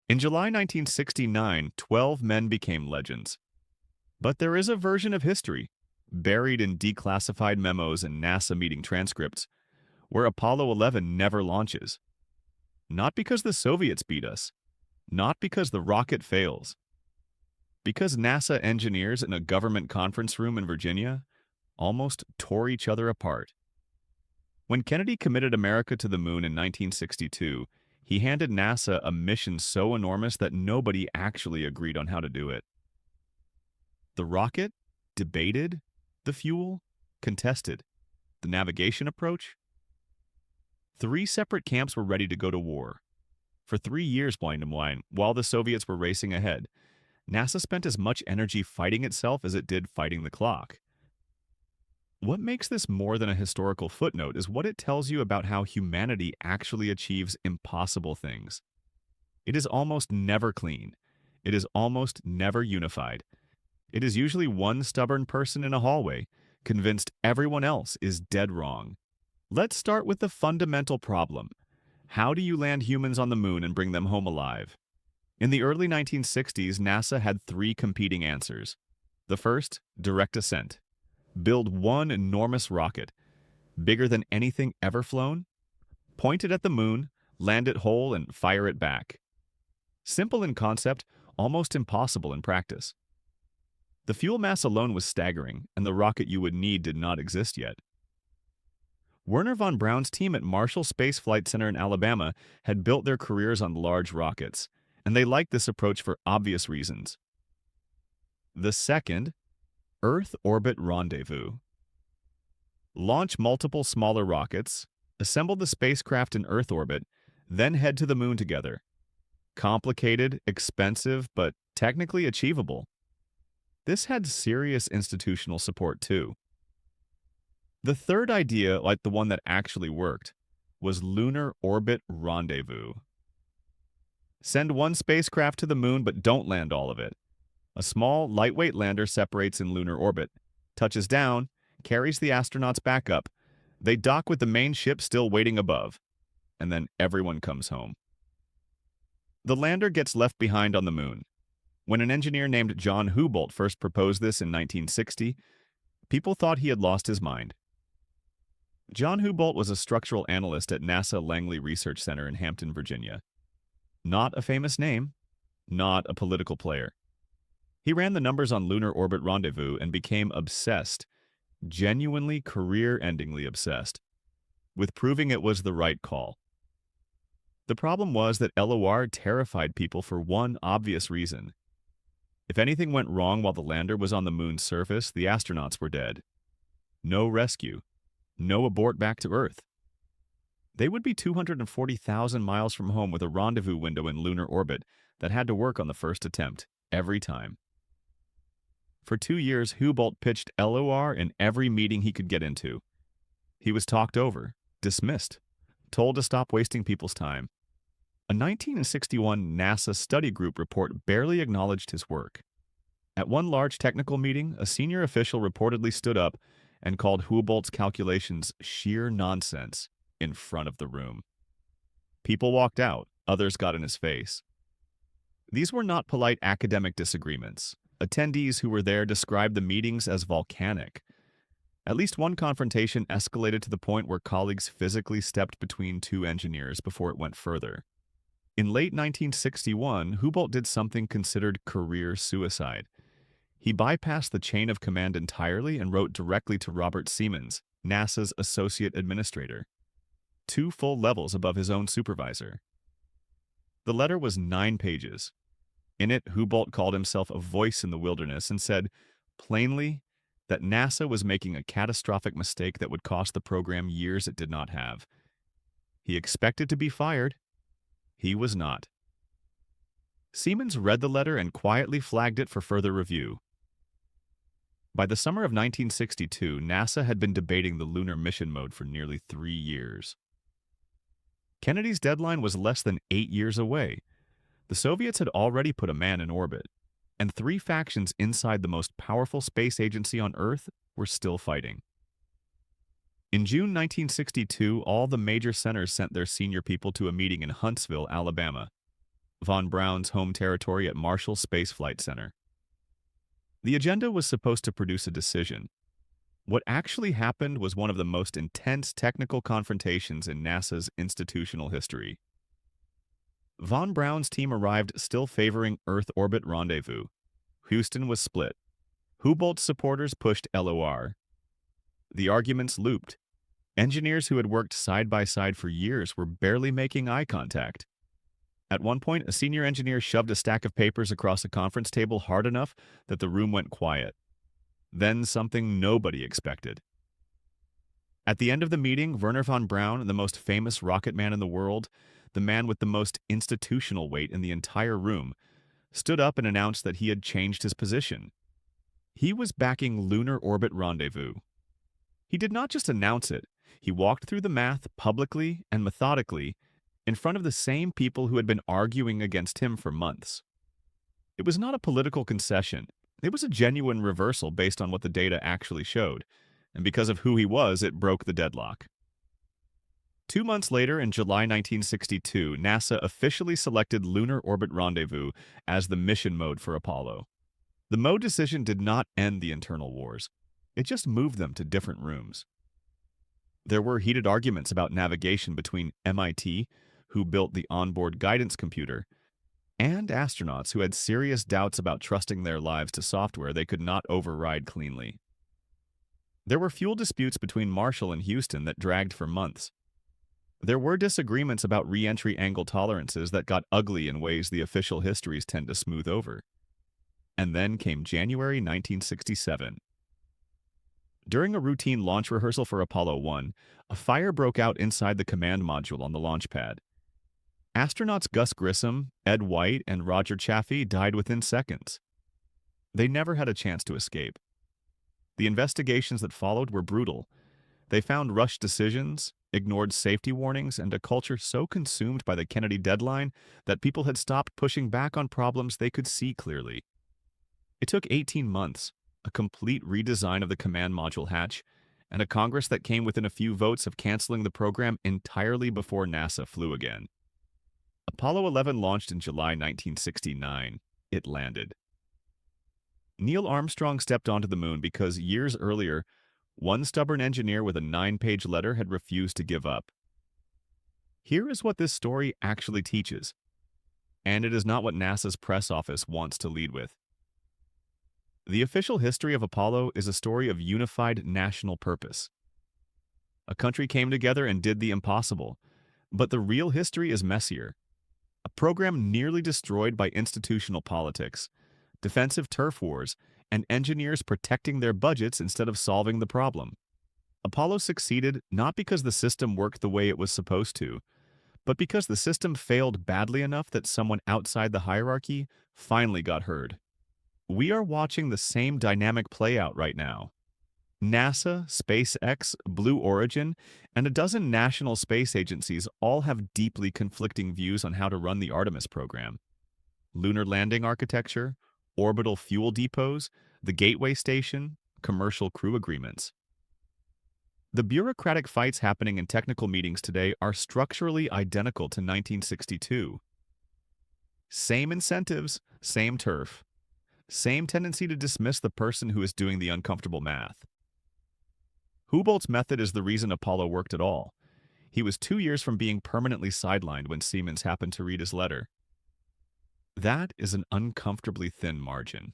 In July 1969, 12 men became legends. But there is a version of history, buried in declassified memos and NASA meeting transcripts, where Apollo 11 never launches. Not because the Soviets beat us, not because the rocket fails, because NASA engineers in a government conference room in Virginia almost tore each other apart. When Kennedy committed America to the moon in 1962, he handed NASA a mission so enormous that nobody actually agreed on how to do it. The rocket? Debated. The fuel? Contested. The navigation approach? 3 separate camps were ready to go to war. For 3 years, blind and wine, while the Soviets were racing ahead, NASA spent as much energy fighting itself as it did fighting the clock. What makes this more than a historical footnote is what it tells you about how humanity actually achieves impossible things. It is almost never clean. It is almost never unified. It is usually one stubborn person in a hallway, convinced everyone else is dead wrong. Let's start with the fundamental problem. How do you land humans on the moon and bring them home alive? In the early 1960s, NASA had 3 competing answers. The first, direct ascent. Build one enormous rocket, bigger than anything ever flown, point it at the moon, land it whole, and fire it back. Simple in concept, almost impossible in practice. The fuel mass alone was staggering, and the rocket you would need did not exist yet. Wernher von Braun's team at Marshall Space Flight Center in Alabama had built their careers on large rockets, and they liked this approach for obvious reasons. The second, Earth Orbit Rendezvous. Launch multiple smaller rockets, assemble the spacecraft in Earth orbit, then head to the moon together. Complicated, expensive, but technically achievable. This had serious institutional support too. The third idea, like the one that actually worked, was Lunar Orbit Rendezvous. Send one spacecraft to the moon, but don't land all of it. A small, lightweight lander separates in lunar orbit, touches down, carries the astronauts back up. They dock with the main ship still waiting above, and then everyone comes home. The lander gets left behind on the moon. When an engineer named John Houbolt first proposed this in 1960, people thought he had lost his mind. John Houbolt was a structural analyst at NASA Langley Research Center in Hampton, Virginia. Not a famous name, not a political player. He ran the numbers on Lunar Orbit Rendezvous and became obsessed, genuinely career-endingly obsessed, with proving it was the right call. The problem was that LOR terrified people for one obvious reason. If anything went wrong while the lander was on the moon's surface, the astronauts were dead. No rescue. No abort back to Earth. They would be 240,000 miles from home with a rendezvous window in lunar orbit that had to work on the first attempt, every time. For 2 years, Houbolt pitched LOR in every meeting he could get into. He was talked over, dismissed, told to stop wasting people's time. A 1961 NASA study group report barely acknowledged his work. At one large technical meeting, a senior official reportedly stood up and called Houbolt's calculations sheer nonsense in front of the room. People walked out, others got in his face. These were not polite academic disagreements. Attendees who were there described the meetings as volcanic. At least one confrontation escalated to the point where colleagues physically stepped between 2 engineers before it went further. In late 1961, Houbolt did something considered career suicide. He bypassed the chain of command entirely and wrote directly to Robert Siemens, NASA's associate administrator, 2 full levels above his own supervisor. The letter was 9 pages. In it, Houbolt called himself a voice in the wilderness and said, plainly, that NASA was making a catastrophic mistake that would cost the program years it did not have. He expected to be fired. He was not. Siemens read the letter and quietly flagged it for further review. By the summer of 1962, NASA had been debating the lunar mission mode for nearly 3 years. Kennedy's deadline was less than 8 years away. The Soviets had already put a man in orbit, and 3 factions inside the most powerful space agency on Earth were still fighting. In June 1962, all the major centers sent their senior people to a meeting in Huntsville, Alabama. von Braun's home territory at Marshall Space Flight Center. The agenda was supposed to produce a decision. What actually happened was one of the most intense technical confrontations in NASA's institutional history. Von Braun's team arrived still favoring Earth Orbit Rendezvous. Houston was split. Houbolt's supporters pushed LOR. The arguments looped. Engineers who had worked side by side for years were barely making eye contact. At one point, a senior engineer shoved a stack of papers across a conference table hard enough that the room went quiet. Then something nobody expected. At the end of the meeting, Wernher von Braun, the most famous rocket man in the world, the man with the most institutional weight in the entire room, stood up and announced that he had changed his position. He was backing Lunar Orbit Rendezvous. He did not just announce it, he walked through the math publicly and methodically in front of the same people who had been arguing against him for months. It was not a political concession. It was a genuine reversal based on what the data actually showed, and because of who he was, it broke the deadlock. 2 months later, in July 1962, NASA officially selected Lunar Orbit Rendezvous as the mission mode for Apollo. The mode decision did not end the internal wars. It just moved them to different rooms. There were heated arguments about navigation between MIT, who built the onboard guidance computer, and astronauts who had serious doubts about trusting their lives to software they could not override cleanly. There were fuel disputes between Marshall and Houston that dragged for months. There were disagreements about re-entry angle tolerances that got ugly in ways the official histories tend to smooth over. And then came January 1967. During a routine launch rehearsal for Apollo 1, a fire broke out inside the command module on the launch pad. Astronauts Gus Grissom, Ed White, and Roger Chaffee died within seconds. They never had a chance to escape. The investigations that followed were brutal. They found rushed decisions, ignored safety warnings, and a culture so consumed by the Kennedy deadline that people had stopped pushing back on problems they could see clearly. It took 18 months, a complete redesign of the command module hatch, and a Congress that came within a few votes of canceling the program entirely before NASA flew again. Apollo 11 launched in July 1969. It landed. Neil Armstrong stepped onto the moon because years earlier, one stubborn engineer with a 9-page letter had refused to give up. Here is what this story actually teaches, and it is not what NASA's press office wants to lead with. The official history of Apollo is a story of unified national purpose. A country came together and did the impossible, but the real history is messier. A program nearly destroyed by institutional politics, defensive turf wars, and engineers protecting their budgets instead of solving the problem. Apollo succeeded not because the system worked the way it was supposed to, but because the system failed badly enough that someone outside the hierarchy finally got heard. We are watching the same dynamic play out right now. NASA, SpaceX, Blue Origin, and a dozen national space agencies all have deeply conflicting views on how to run the Artemis program. Lunar landing architecture, orbital fuel depots, the Gateway Station, commercial crew agreements. The bureaucratic fights happening in technical meetings today are structurally identical to 1962. Same incentives, same turf. Same tendency to dismiss the person who is doing the uncomfortable math. Houbolt's method is the reason Apollo worked at all. He was 2 years from being permanently sidelined when Siemens happened to read his letter. That is an uncomfortably thin margin.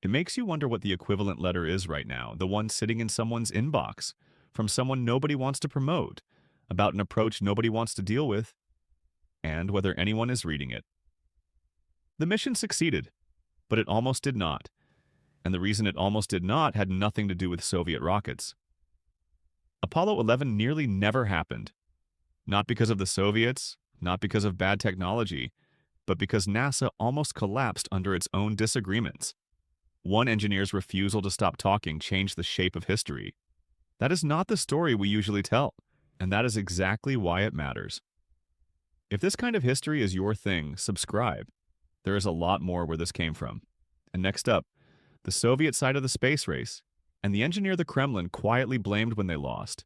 It makes you wonder what the equivalent letter is right now, the one sitting in someone's inbox, from someone nobody wants to promote, about an approach nobody wants to deal with, and whether anyone is reading it. The mission succeeded, but it almost did not, and the reason it almost did not had nothing to do with Soviet rockets. Apollo 11 nearly never happened, not because of the Soviets, not because of bad technology, but because NASA almost collapsed under its own disagreements. One engineer's refusal to stop talking changed the shape of history. That is not the story we usually tell, and that is exactly why it matters. If this kind of history is your thing, subscribe. There is a lot more where this came from. And next up, the Soviet side of the space race, and the engineer the Kremlin quietly blamed when they lost.